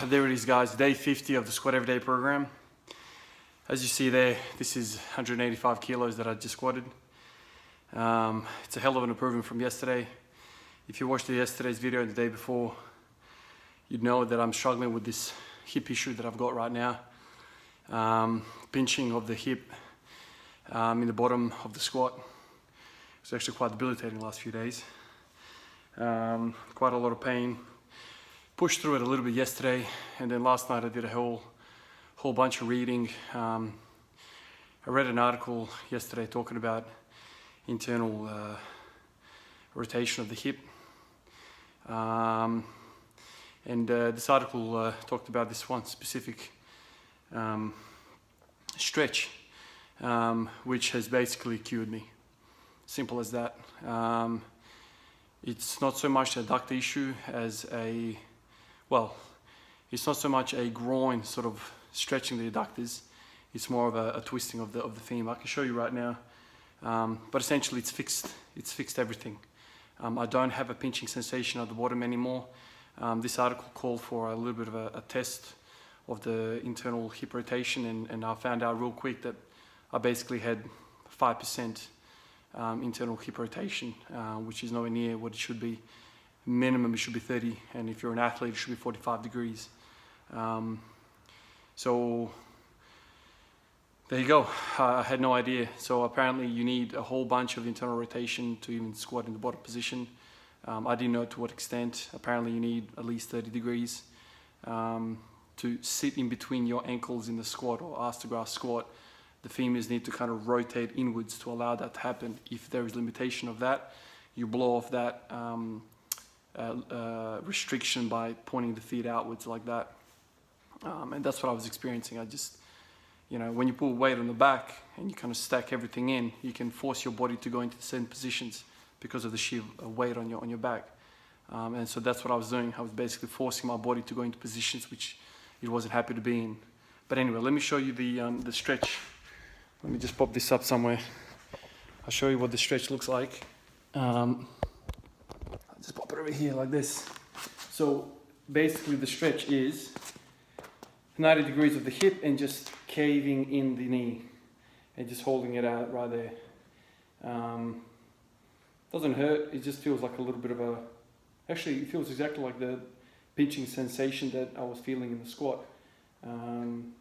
There it is, guys, day 50 of the Squat Everyday program. As you see there, this is 185 kilos that I just squatted. It's a hell of an improvement from yesterday. If you watched yesterday's video and the day before, you'd know that I'm struggling with this hip issue that I've got right now. Pinching of the hip in the bottom of the squat. It's actually quite debilitating the last few days. Quite a lot of pain. Pushed through it a little bit yesterday, and then last night I did a whole bunch of reading. I read an article yesterday talking about internal rotation of the hip, and this article talked about this one specific stretch, which has basically cured me. Simple as that. It's not so much a adductor issue as it's not so much a groin sort of stretching the adductors. It's more of a twisting of the femur. I can show you right now, but essentially it's fixed everything. I don't have a pinching sensation at the bottom anymore. This article called for a little bit of a test of the internal hip rotation, and I found out real quick that I basically had 5% internal hip rotation, which is nowhere near what it should be. Minimum it should be 30, and if you're an athlete it should be 45 degrees. So there you go. I had no idea. So apparently you need a whole bunch of internal rotation to even squat in the bottom position. I didn't know to what extent. Apparently you need at least 30 degrees to sit in between your ankles in the squat or ass to grass squat. The femurs need to kind of rotate inwards to allow that to happen. If there is limitation of that, you blow off that restriction by pointing the feet outwards like that. And that's what I was experiencing. I just, when you put weight on the back and you kind of stack everything in, you can force your body to go into certain positions because of the sheer weight on your back. And so that's what I was doing. I was basically forcing my body to go into positions which it wasn't happy to be in. But anyway, let me show you the stretch. Let me just pop this up somewhere. I'll show you what the stretch looks like. I'll just pop it over here like this. So basically the stretch is 90 degrees of the hip and just caving in the knee and just holding it out right there. Doesn't hurt, it just feels like a little bit of actually it feels exactly like the pinching sensation that I was feeling in the squat.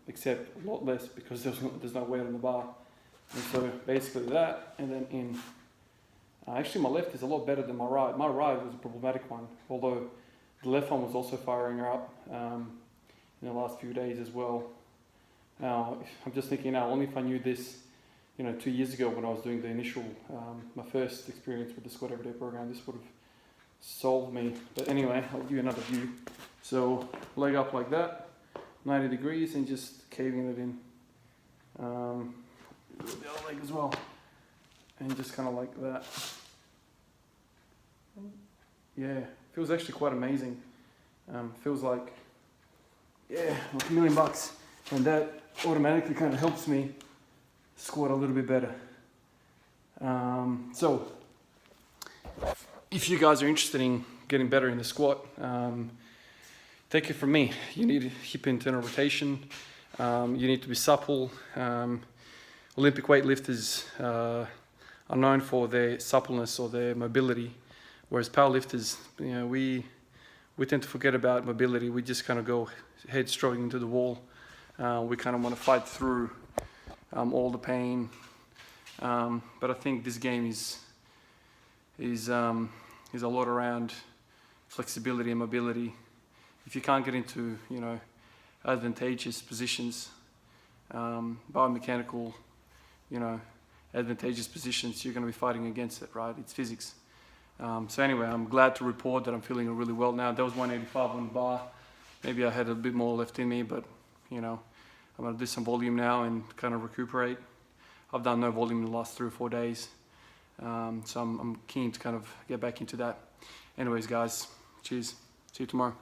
Except a lot less because there's no weight on the bar. And so basically that, and then in. Actually my left is a lot better than my right. My right was a problematic one, although the left one was also firing up in the last few days as well. Now, I'm just thinking now, only if I knew this 2 years ago when I was doing the initial, my first experience with the Squat Everyday program, this would have solved me. But anyway, I'll give you another view. So leg up like that. 90 degrees and just caving it in. The other leg as well. And just kind of like that. Yeah, feels actually quite amazing. Feels like, like $1 million. And that automatically kind of helps me squat a little bit better. So, if you guys are interested in getting better in the squat, take it from me. You need hip internal rotation. You need to be supple. Olympic weightlifters are known for their suppleness or their mobility, whereas powerlifters, we tend to forget about mobility. We just kind of go headstrong into the wall. We kind of want to fight through all the pain. But I think this game is a lot around flexibility and mobility. If you can't get into, advantageous positions, biomechanical, advantageous positions, you're going to be fighting against it, right? It's physics. So anyway, I'm glad to report that I'm feeling really well now. That was 185 on the bar. Maybe I had a bit more left in me, but, I'm going to do some volume now and kind of recuperate. I've done no volume in the last 3 or 4 days. So I'm keen to kind of get back into that. Anyways, guys, cheers. See you tomorrow.